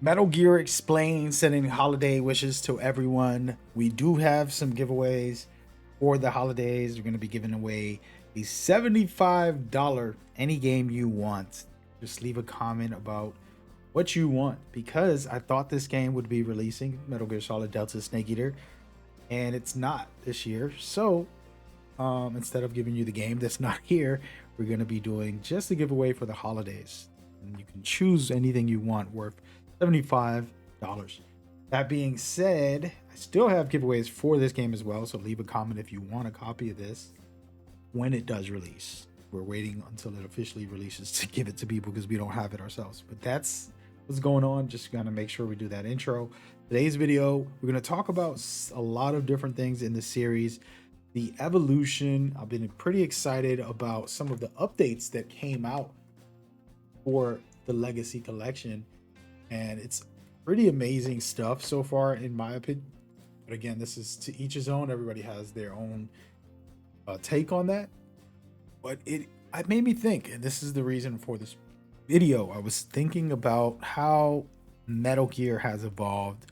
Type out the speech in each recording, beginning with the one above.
Metal Gear Explained, sending holiday wishes to everyone. We do have some giveaways for the holidays. We're going to be giving away a $75 any game you want. Just leave a comment about what you want, because I thought this game would be releasing, Metal Gear Solid Delta Snake Eater, and it's not this year. So instead of giving you the game that's not here, we're going to be doing just a giveaway for the holidays. And you can choose anything you want worth $75. That being said, I still have giveaways for this game as well. So leave a comment if you want a copy of this when it does release. We're waiting until it officially releases to give it to people because we don't have it ourselves. But that's what's going on. Just gonna make sure we do that intro. Today's video, we're gonna talk about a lot of different things in the series. The evolution, I've been pretty excited about some of the updates that came out for the Legacy Collection, and it's pretty amazing stuff so far in my opinion. But again, this is to each his own. Everybody has their own take on that. But it made me think, and this is the reason for this video. I was thinking about how Metal Gear has evolved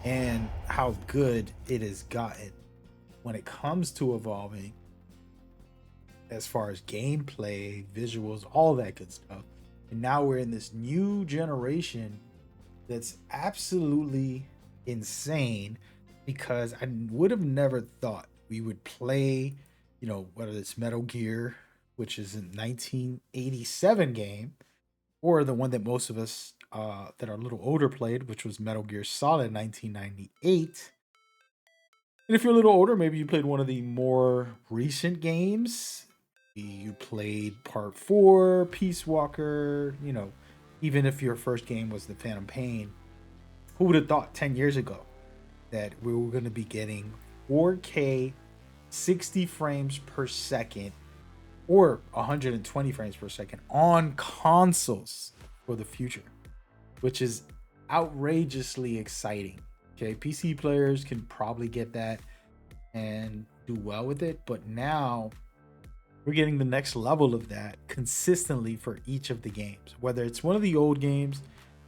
and how good it has gotten when it comes to evolving as far as gameplay, visuals, all that good stuff. And now we're in this new generation that's absolutely insane, because I would have never thought we would play, whether it's Metal Gear, which is a 1987 game, or the one that most of us that are a little older played, which was Metal Gear Solid 1998. And if you're a little older, maybe you played one of the more recent games. You played Part 4, Peace Walker, even if your first game was the Phantom Pain. Who would have thought 10 years ago that we were going to be getting 4K 60 frames per second or 120 frames per second on consoles for the future, which is outrageously exciting. Okay, PC players can probably get that and do well with it, but now we're getting the next level of that consistently for each of the games, whether it's one of the old games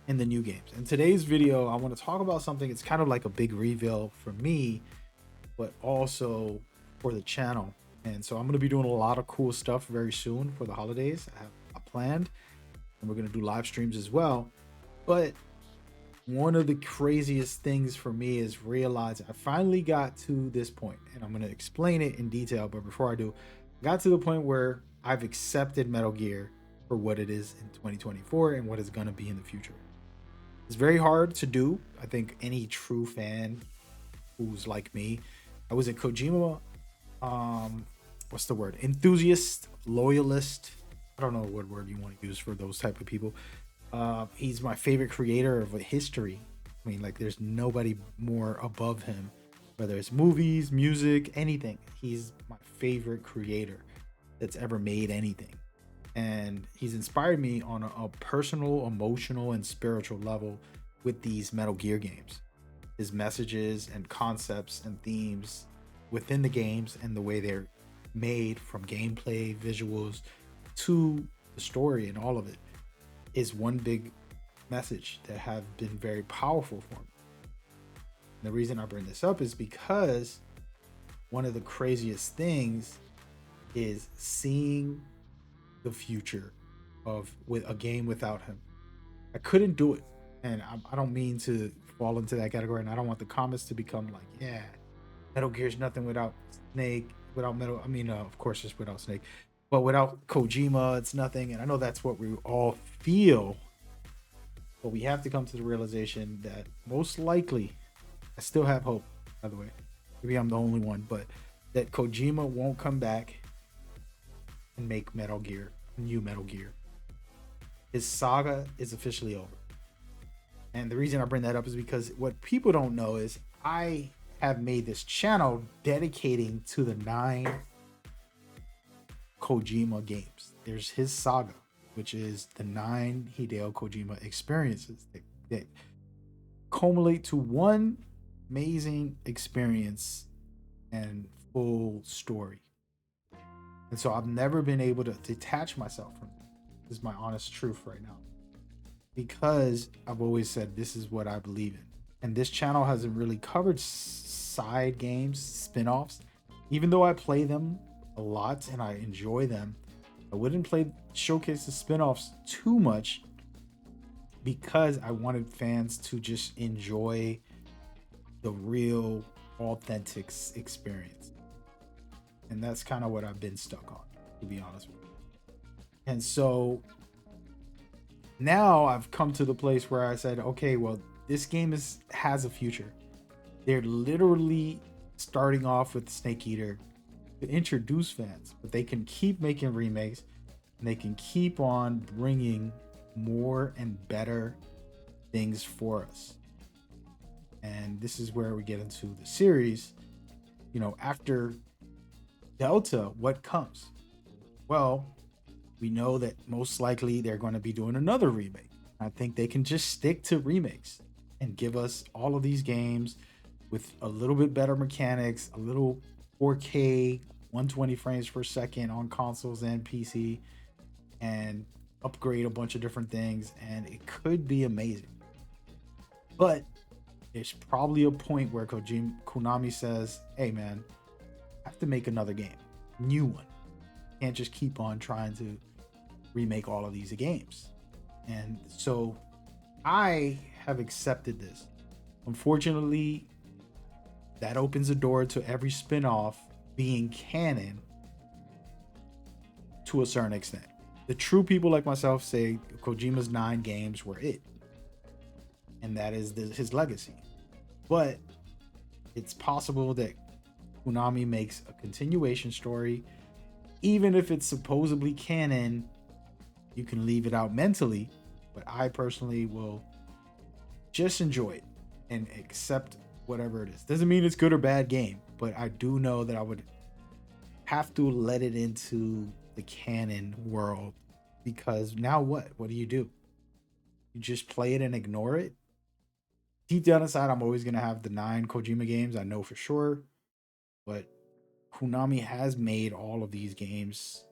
and the new games. In today's video, I want to talk about something. It's kind of like a big reveal for me, but also for the channel. And so I'm going to be doing a lot of cool stuff very soon for the holidays. I have a planned, and we're going to do live streams as well. But one of the craziest things for me is realizing I finally got to this point, and I'm going to explain it in detail. But before I do, I got to the point where I've accepted Metal Gear for what it is in 2024 and what it's going to be in the future. It's very hard to do. I think any true fan who's like me, I was a Kojima, what's the word? Enthusiast, loyalist. I don't know what word you want to use for those type of people. He's my favorite creator of history. I mean, like, there's nobody more above him, whether it's movies, music, anything. He's my favorite creator that's ever made anything. And he's inspired me on a personal, emotional, and spiritual level with these Metal Gear games. His messages and concepts and themes within the games and the way they're made, from gameplay, visuals, to the story, and all of it is one big message that have been very powerful for me. And the reason I bring this up is because one of the craziest things is seeing the future with a game without him. I couldn't do it, and I don't mean to fall into that category, and I don't want the comments to become like, yeah, Metal Gear's nothing without Snake, without Metal. I mean, of course, just without Snake, but without Kojima, it's nothing. And I know that's what we all feel, but we have to come to the realization that most likely, I still have hope, by the way. Maybe I'm the only one, but that Kojima won't come back and make Metal Gear, new Metal Gear. His saga is officially over. And the reason I bring that up is because what people don't know is I have made this channel dedicating to the 9 Kojima games. There's his saga, which is the 9 Hideo Kojima experiences that culminate to one amazing experience and full story. And so I've never been able to detach myself from that. This is my honest truth right now. because I've always said this is what I believe in. And this channel hasn't really covered side games, spin-offs. Even though I play them a lot and I enjoy them, I wouldn't showcase the spin-offs too much because I wanted fans to just enjoy the real authentic experience. And that's kind of what I've been stuck on, to be honest with you. And so now I've come to the place where I said, okay, well, this game has a future. They're literally starting off with Snake Eater to introduce fans, but they can keep making remakes and they can keep on bringing more and better things for us. And this is where we get into the series. You know, after Delta, what comes? Well, we know that most likely they're going to be doing another remake. I think they can just stick to remakes and give us all of these games with a little bit better mechanics, a little 4K, 120 frames per second on consoles and PC, and upgrade a bunch of different things, and it could be amazing. But there's probably a point where Konami says, hey man, I have to make another game, new one. Can't just keep on trying to remake all of these games. And so I have accepted this. Unfortunately, that opens the door to every spin-off being canon to a certain extent. The true people like myself say Kojima's 9 games were it, and that is his legacy. But it's possible that Konami makes a continuation story. Even if it's supposedly canon, you can leave it out mentally, but I personally will just enjoy it and accept whatever it is. Doesn't mean it's good or bad game, but I do know that I would have to let it into the canon world, because now what? What do? You just play it and ignore it? Deep down inside, I'm always going to have the 9 Kojima games, I know for sure, but Konami has made all of these games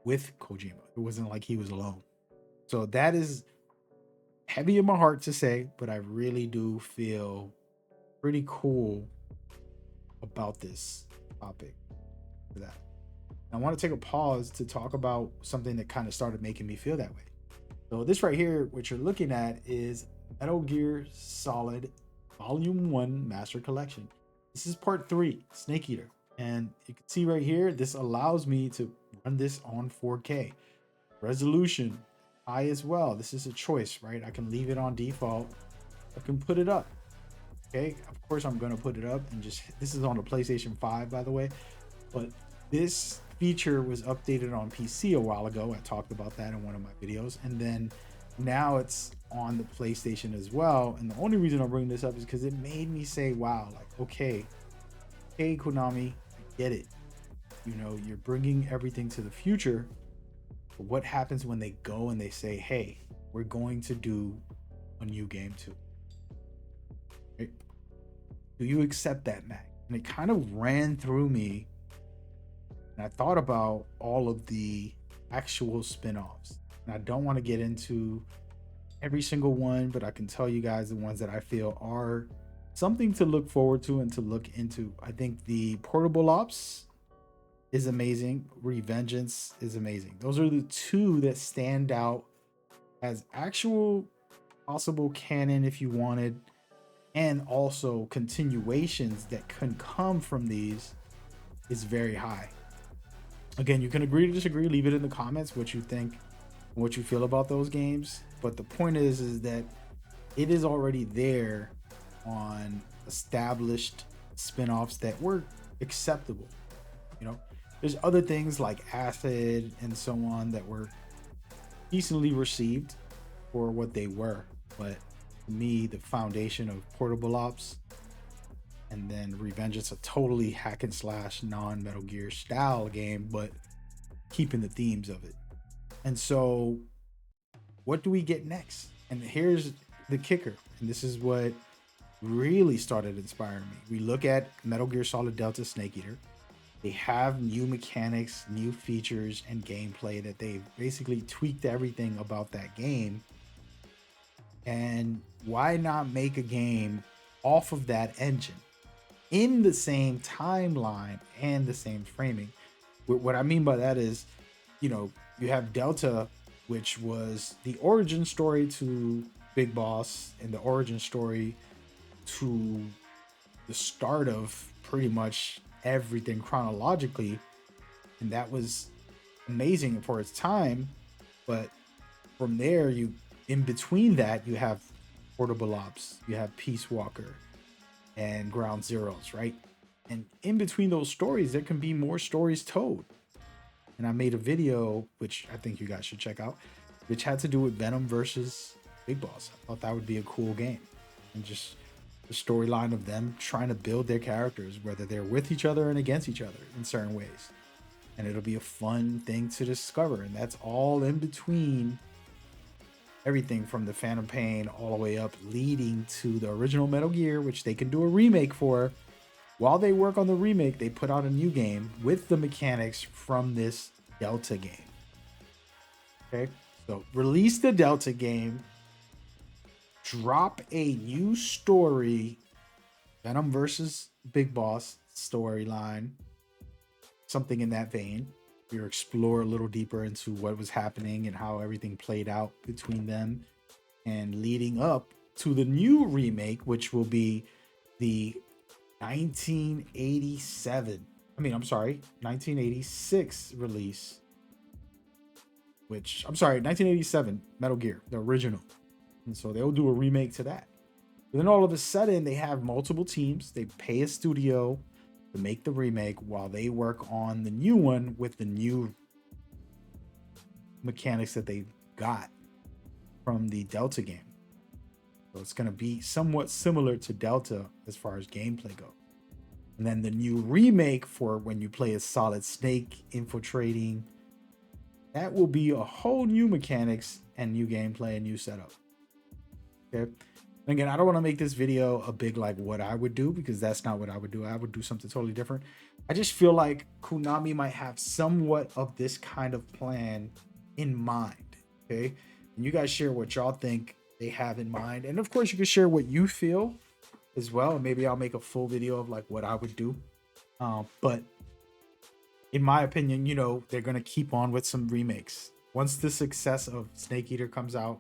with Kojima. It wasn't like he was alone. So that is heavy in my heart to say, but I really do feel pretty cool about this topic for that. I want to take a pause to talk about something that kind of started making me feel that way. So this right here, what you're looking at, is Metal Gear Solid Volume 1 Master Collection. This is part 3, Snake Eater. And you can see right here, this allows me to run this on 4K. Resolution high as well. This is a choice, right? I can leave it on default. I can put it up. Okay, of course I'm going to put it up and just, this is on the PlayStation 5, by the way. But this feature was updated on PC a while ago. I talked about that in one of my videos. And then now it's on the PlayStation as well. And the only reason I'm bringing this up is because it made me say, wow, like, okay, Konami, I get it. You know, you're bringing everything to the future. But what happens when they go and they say, hey, we're going to do a new game too? Right? Do you accept that, Mac? And it kind of ran through me. And I thought about all of the actual spin-offs. And I don't want to get into every single one, but I can tell you guys the ones that I feel are something to look forward to and to look into. I think the Portable Ops is amazing. Revengeance is amazing. Those are the 2 that stand out as actual possible canon if you wanted, and also continuations that can come from these is very high. Again, you can agree to disagree, leave it in the comments what you think, what you feel about those games. But the point is that it is already there on established spin-offs that were acceptable. You know, there's other things like Acid and so on that were decently received for what they were, but to me, the foundation of Portable Ops and then Revengeance, a totally hack and slash non-Metal Gear style game, but keeping the themes of it. And so what do we get next? And here's the kicker, and this is what really started inspiring me. We look at Metal Gear Solid Delta Snake Eater. They have new mechanics, new features, and gameplay that they've basically tweaked everything about that game And why not make a game off of that engine in the same timeline and the same framing? What I mean by that is, you have Delta, which was the origin story to Big Boss and the origin story to the start of pretty much everything chronologically. And that was amazing for its time. But from there, in between that, you have Portable Ops, you have Peace Walker, and Ground Zeroes, right? And in between those stories, there can be more stories told. And I made a video, which I think you guys should check out, which had to do with Venom versus Big Boss. I thought that would be a cool game. And just the storyline of them trying to build their characters, whether they're with each other and against each other in certain ways. And it'll be a fun thing to discover. And that's all in between everything from the Phantom Pain all the way up, leading to the original Metal Gear, which they can do a remake for. While they work on the remake, they put out a new game with the mechanics from this Delta game. Okay, so release the Delta game, drop a new story, Venom versus Big Boss storyline, something in that vein. We explore a little deeper into what was happening and how everything played out between them, and leading up to the new remake, which will be the 1986 release, 1987 Metal Gear, the original. And so they'll do a remake to that. But then all of a sudden, they have multiple teams. They pay a studio to make the remake while they work on the new one with the new mechanics that they got from the Delta game. So it's going to be somewhat similar to Delta as far as gameplay goes. And then the new remake for when you play as Solid Snake infiltrating, that will be a whole new mechanics and new gameplay and new setup. Okay. And again, I don't want to make this video a big like what I would do, because that's not what I would do. I would do something totally different. I just feel like Konami might have somewhat of this kind of plan in mind. Okay. And you guys share what y'all think they have in mind. And of course, you can share what you feel as well. And maybe I'll make a full video of like what I would do. But in my opinion, they're going to keep on with some remakes. Once the success of Snake Eater comes out,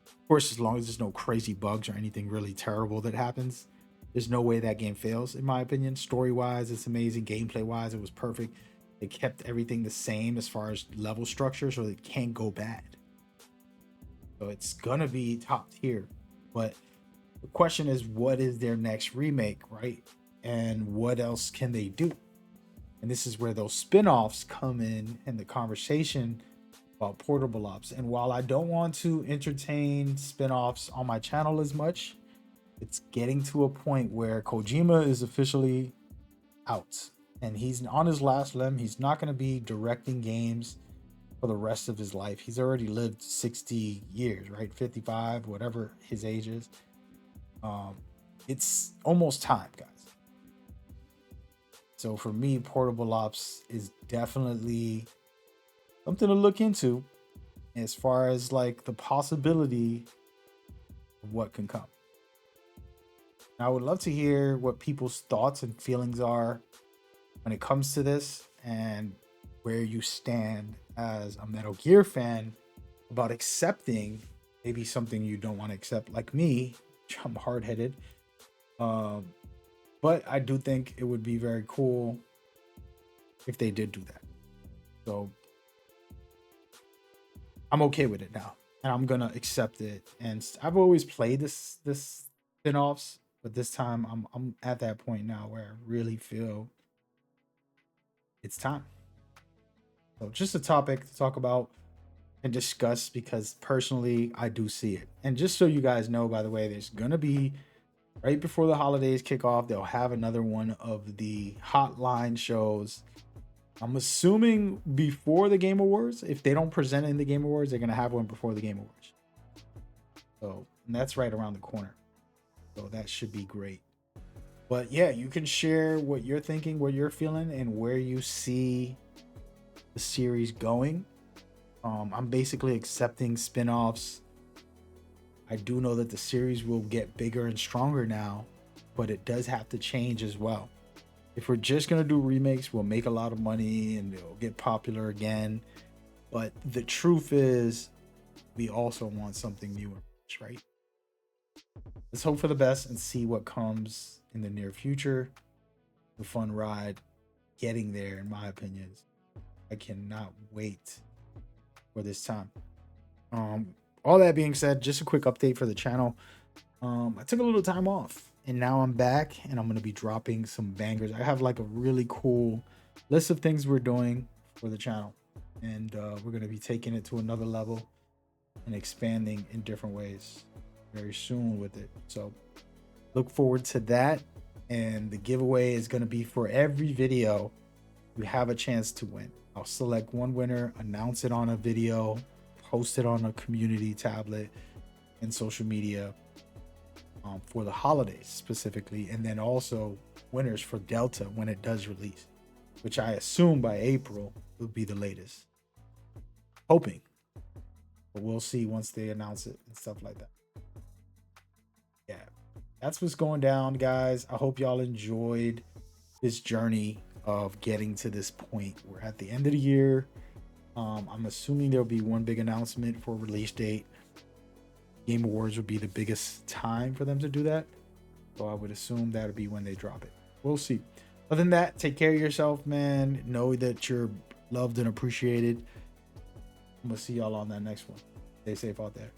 of course, as long as there's no crazy bugs or anything really terrible that happens, there's no way that game fails, in my opinion. Story-wise, it's amazing. Gameplay-wise, it was perfect. They kept everything the same as far as level structure, so it can't go bad. So it's gonna be top tier. But the question is, what is their next remake, right? And what else can they do? And this is where those spin-offs come in the conversation about Portable Ops. And while I don't want to entertain spin-offs on my channel as much, it's getting to a point where Kojima is officially out and he's on his last limb. He's not going to be directing games for the rest of his life. He's already lived 60 years, right? 55, whatever his age is. It's almost time, guys. So for me, Portable Ops is definitely something to look into as far as like the possibility of what can come. Now, I would love to hear what people's thoughts and feelings are when it comes to this, and where you stand as a Metal Gear fan about accepting maybe something you don't want to accept, like me. I'm hard-headed. But I do think it would be very cool if they did do that. So I'm okay with it now, and I'm gonna accept it. And I've always played this spin-offs, but this time I'm at that point now where I really feel it's time. So just a topic to talk about and discuss, because personally I do see it. And just so you guys know, by the way, there's gonna be, right before the holidays kick off, they'll have another one of the hotline shows. I'm assuming before the Game Awards. If they don't present it in the Game Awards, they're going to have one before the Game Awards. So, and that's right around the corner. So that should be great. But yeah, you can share what you're thinking, what you're feeling, and where you see the series going. I'm basically accepting spin-offs. I do know that the series will get bigger and stronger now, but it does have to change as well. If we're just gonna do remakes, we'll make a lot of money and it'll get popular again. But the truth is, we also want something new, right? Let's hope for the best and see what comes in the near future. The fun ride getting there, in my opinion. I cannot wait for this time. All that being said, just a quick update for the channel. I took a little time off and now I'm back and I'm going to be dropping some bangers. I have like a really cool list of things we're doing for the channel, and we're going to be taking it to another level and expanding in different ways very soon with it. So look forward to that. And the giveaway is going to be for every video you have a chance to win. I'll select one winner, announce it on a video, post it on a community tablet and social media for the holidays specifically, and then also winners for Delta when it does release, which I assume by April will be the latest. Hoping, but we'll see once they announce it and stuff like that. Yeah, that's what's going down, guys. I hope y'all enjoyed this journey of getting to this point. We're at the end of the year. I'm assuming there'll be one big announcement for release date. Game Awards would be the biggest time for them to do that, so I would assume that'll be when they drop it. We'll see. Other than that, take care of yourself, man. Know that you're loved and appreciated. I'm gonna see y'all on that next one. Stay safe out there.